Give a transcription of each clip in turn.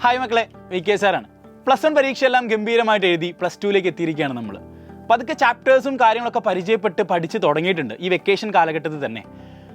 Hi മക്കളെ, VK സാറാണ്. +1 പരീക്ഷയെല്ലാം ഗംഭീരമായിട്ട് എഴുതി +2ലേക്ക് എത്തിയിരിക്കുകയാണ് നമ്മൾ. പതുക്കെ ചാപ്റ്റേഴ്സും കാര്യങ്ങളൊക്കെ പരിചയപ്പെട്ട് പഠിച്ച് തുടങ്ങിയിട്ടുണ്ട് ഈ വെക്കേഷൻ കാലഘട്ടത്തിൽ തന്നെ.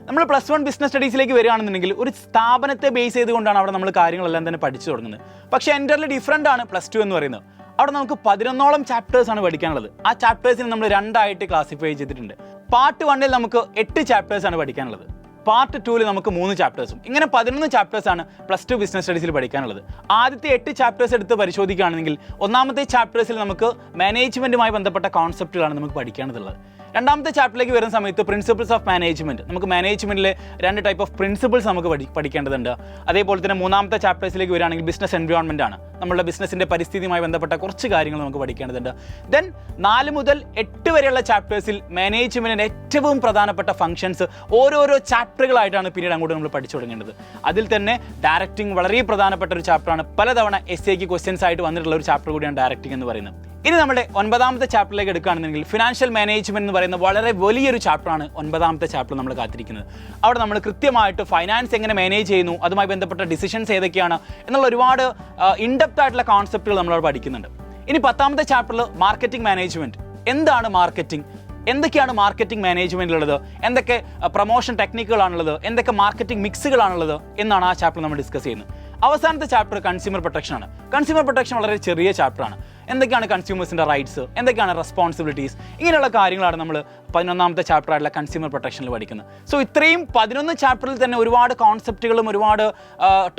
നമ്മൾ +1 ബിസിനസ് സ്റ്റഡീസിലേക്ക് വരികയാണെന്നുണ്ടെങ്കിൽ ഒരു സ്ഥാപനത്തെ ബേസ് ചെയ്തുകൊണ്ടാണ് അവിടെ നമ്മൾ കാര്യങ്ങളെല്ലാം തന്നെ പഠിച്ചു തുടങ്ങുന്നത്. പക്ഷേ എൻ്റർലി ഡിഫറൻ്റ് ആണ് +2 എന്ന് പറയുന്നത്. അവിടെ നമുക്ക് 11ഓളം ചാപ്റ്റേഴ്സാണ് പഠിക്കാനുള്ളത്. ആ ചാപ്റ്റേഴ്സിന് നമ്മൾ 2ആയിട്ട് ക്ലാസിഫൈ ചെയ്തിട്ടുണ്ട്. പാർട്ട് 1ൽ നമുക്ക് 8 ചാപ്റ്റേഴ്സാണ് പഠിക്കാനുള്ളത്. പാർട്ട് 2ൽ നമുക്ക് 3 ചാപ്റ്റേഴ്സും. ഇങ്ങനെ 11 ചാപ്റ്റേഴ്സാണ് +2 ബിസിനസ് സ്റ്റഡീസിൽ പഠിക്കാനുള്ളത്. ആദ്യത്തെ 8 ചാപ്റ്റേഴ്സ് എടുത്ത് പരിശോധിക്കുകയാണെങ്കിൽ ഒന്നാമത്തെ ചാപ്റ്റേഴ്സിൽ നമുക്ക് മാനേജ്മെൻറ്റുമായി ബന്ധപ്പെട്ട കോൺസെപ്റ്റുകളാണ് നമുക്ക് പഠിക്കേണ്ടതുള്ളത്. രണ്ടാമത്തെ ചാപ്റ്ററിലേക്ക് വരുന്ന സമയത്ത് പ്രിൻസിപ്പിൾസ് ഓഫ് മാനേജ്മെൻറ്റ്, നമുക്ക് മാനേജ്മെൻറ്റിലെ 2 ടൈപ്പ് ഓഫ് പ്രിൻസിപ്പിൾസ് നമുക്ക് പഠിക്കേണ്ടതുണ്ട്. അതേപോലെ തന്നെ മൂന്നാമത്തെ ചാപ്റ്റേഴ്സിലേക്ക് വരികയാണെങ്കിൽ ബിസിനസ് എൻവയോൺമെൻറ്റ് ആണ്. നമ്മുടെ ബിസിനസ്സിൻ്റെ പരിസ്ഥിതിയുമായി ബന്ധപ്പെട്ട കുറച്ച് കാര്യങ്ങൾ നമുക്ക് പഠിക്കേണ്ടതുണ്ട്. ദെൻ 4 മുതൽ 8 വരെയുള്ള ചാപ്റ്റേഴ്സിൽ മാനേജ്മെൻറ്റിൻ്റെ ഏറ്റവും പ്രധാനപ്പെട്ട ഫംഗ്ഷൻസ് ഓരോരോ ചാപ്റ്ററുകളായിട്ടാണ് പിന്നീട് അങ്ങോട്ട് നമ്മൾ പഠിച്ചു തുടങ്ങേണ്ടത്. അതിൽ തന്നെ ഡയറക്റ്റിംഗ് വളരെ പ്രധാനപ്പെട്ട ഒരു ചാപ്റ്ററാണ്. പലതവണ SAക്ക് ക്വസ്റ്റ്യൻസ് ആയിട്ട് വന്നിട്ടുള്ള ഒരു ചാപ്റ്റർ കൂടിയാണ് ഡയറക്റ്റിംഗ് എന്ന് പറയുന്നത്. ഇനി നമ്മുടെ 9ാമത്തെ ചാപ്റ്ററിലേക്ക് എടുക്കുകയാണെന്നുണ്ടെങ്കിൽ ഫിനാൻഷ്യൽ മാനേജ്മെൻറ്റ് എന്ന് പറയുന്ന വളരെ വലിയൊരു ചാപ്റ്ററാണ് 9ാമത്തെ ചാപ്റ്റർ നമ്മൾ കാത്തിരിക്കുന്നത്. അവിടെ നമ്മൾ കൃത്യമായിട്ട് ഫൈനാൻസ് എങ്ങനെ മാനേജ് ചെയ്യുന്നു, അതുമായി ബന്ധപ്പെട്ട ഡിസിഷൻസ് ഏതൊക്കെയാണ് എന്നുള്ള ഒരുപാട് ഇൻഡെപ്ത് ആയിട്ടുള്ള കോൺസെപ്റ്റുകൾ നമ്മളവിടെ പഠിക്കുന്നുണ്ട്. ഇനി 10ാമത്തെ ചാപ്റ്ററിൽ മാർക്കറ്റിംഗ് മാനേജ്മെൻറ്റ്, എന്താണ് മാർക്കറ്റിംഗ്, എന്തൊക്കെയാണ് മാർക്കറ്റിംഗ് മാനേജ്മെൻറ്റിലുള്ളത്, എന്തൊക്കെ പ്രൊമോഷൻ ടെക്നിക്കുകളാണുള്ളത്, എന്തൊക്കെ മാർക്കറ്റിംഗ് മിക്സുകളാണുള്ളത് എന്നാണ് ആ ചാപ്റ്റർ നമ്മൾ ഡിസ്കസ് ചെയ്യുന്നത്. അവസാനത്തെ ചാപ്റ്റർ കൺസ്യൂമർ പ്രൊട്ടക്ഷൻ ആണ്. കൺസ്യൂമർ പ്രൊട്ടക്ഷൻ വളരെ ചെറിയ ചാപ്റ്ററാണ്. എന്തൊക്കെയാണ് കൺസ്യൂമേഴ്സിൻ്റെ റൈറ്റ്സ്, എന്തൊക്കെയാണ് റെസ്പോൺസിബിലിറ്റീസ്, ഇങ്ങനെയുള്ള കാര്യങ്ങളാണ് നമ്മൾ 11ാമത്തെ ചാപ്റ്ററായിട്ടുള്ള കൺസ്യൂമർ പ്രൊട്ടക്ഷനിൽ പഠിക്കുന്നത്. സോ ഇത്രയും 11 ചാപ്റ്ററിൽ തന്നെ ഒരുപാട് കോൺസെപ്റ്റുകളും ഒരുപാട്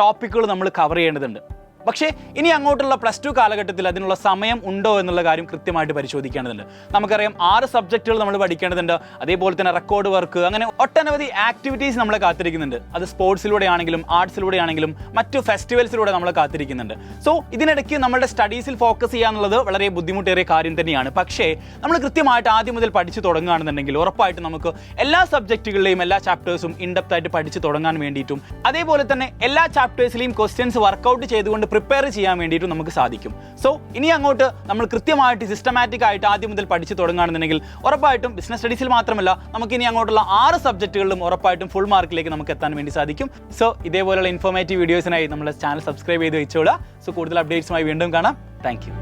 ടോപ്പിക്കുകളും നമ്മൾ കവർ ചെയ്യേണ്ടതുണ്ട്. പക്ഷേ ഇനി അങ്ങോട്ടുള്ള +2 കാലഘട്ടത്തിൽ അതിനുള്ള സമയം ഉണ്ടോ എന്നുള്ള കാര്യം കൃത്യമായിട്ട് പരിശോധിക്കേണ്ടതുണ്ട്. നമുക്കറിയാം 6 സബ്ജക്റ്റുകൾ നമ്മൾ പഠിക്കേണ്ടതുണ്ട്. അതേപോലെ തന്നെ റെക്കോർഡ് വർക്ക്, അങ്ങനെ ഒട്ടനവധി ആക്ടിവിറ്റീസ് നമ്മളെ കാത്തിരിക്കുന്നുണ്ട്. അത് സ്പോർട്സിലൂടെ ആണെങ്കിലും ആർട്സിലൂടെ ആണെങ്കിലും മറ്റു ഫെസ്റ്റിവൽസിലൂടെ നമ്മളെ കാത്തിരിക്കുന്നുണ്ട്. സോ ഇതിനിടയ്ക്ക് നമ്മുടെ സ്റ്റഡീസിൽ ഫോക്കസ് ചെയ്യാന്നുള്ളത് വളരെ ബുദ്ധിമുട്ടേറിയ കാര്യം തന്നെയാണ്. പക്ഷേ നമ്മൾ കൃത്യമായിട്ട് ആദ്യം മുതൽ പഠിച്ചു തുടങ്ങുകയാണെന്നുണ്ടെങ്കിൽ ഉറപ്പായിട്ട് നമുക്ക് എല്ലാ സബ്ജക്റ്റുകളിലെയും എല്ലാ ചാപ്റ്റേഴ്സും ഇൻഡെപ്ത് ആയിട്ട് പഠിച്ചു തുടങ്ങാൻ വേണ്ടിയിട്ടും അതേപോലെ തന്നെ എല്ലാ ചാപ്റ്റേഴ്സിലെയും ക്വസ്റ്റ്യൻസ് വർക്കൗട്ട് ചെയ്തുകൊണ്ട് പ്രിപ്പയർ ചെയ്യാൻ വേണ്ടിയിട്ടും നമുക്ക് സാധിക്കും. സോ ഇനി അങ്ങോട്ട് നമ്മൾ കൃത്യമായിട്ട് സിസ്റ്റമാറ്റിക് ആയിട്ട് ആദ്യം മുതൽ പഠിച്ചു തുടങ്ങുകയാണെന്നുണ്ടെങ്കിൽ ഉറപ്പായിട്ടും ബിസിനസ് സ്റ്റഡീസിൽ മാത്രമല്ല നമുക്ക് ഇനി അങ്ങോട്ടുള്ള 6 സബ്ജക്റ്റുകളിലും ഉറപ്പായിട്ടും ഫുൾ മാർക്കിലേക്ക് നമുക്ക് എത്താൻ വേണ്ടി സാധിക്കും. സോ ഇതേപോലെയുള്ള ഇൻഫോർമേറ്റീവ് വീഡിയോസിനായി നമ്മുടെ ചാനൽ സബ്സ്ക്രൈബ് ചെയ്ത് വെച്ചോളൂ. സോ കൂടുതൽ അപ്ഡേറ്റ്സുമായി വീണ്ടും കാണാം. Thank you.